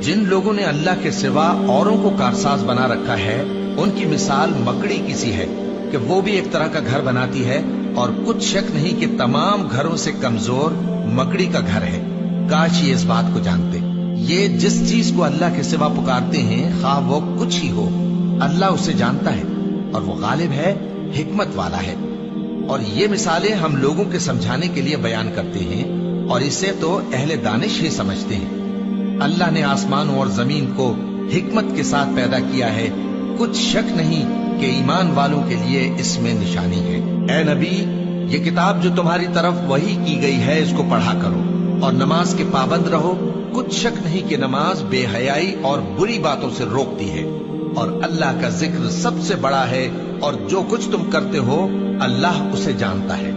जिन लोगों ने अल्लाह के सिवा औरों को कारसाज बना रखा है, उनकी मिसाल मकड़ी की सी है कि वो भी एक तरह का घर बनाती है, और कुछ शक नहीं कि तमाम घरों से कमजोर मकड़ी का घर है। काश ये इस बात को जानते। ये जिस चीज को अल्लाह के सिवा पुकारते हैं, खा वो कुछ ही हो, अल्लाह उसे जानता है और वो गालिब है, हिकमत वाला है। और ये मिसालें हम लोगों के समझाने के लिए बयान करते हैं, और इसे तो अहले दानिश ही समझते हैं। अल्लाह ने आसमानों और जमीन को हिकमत के साथ पैदा किया है, कुछ शक नहीं कि ईमान वालों के लिए इसमें निशानी है। ए नबी, ये किताब जो तुम्हारी तरफ वही की गई है, इसको पढ़ा करो और नमाज के पाबंद रहो। कुछ शक नहीं कि नमाज बेहयाई और बुरी बातों से रोकती है, और अल्लाह का जिक्र सबसे बड़ा है, और जो कुछ तुम करते हो अल्लाह उसे जानता है।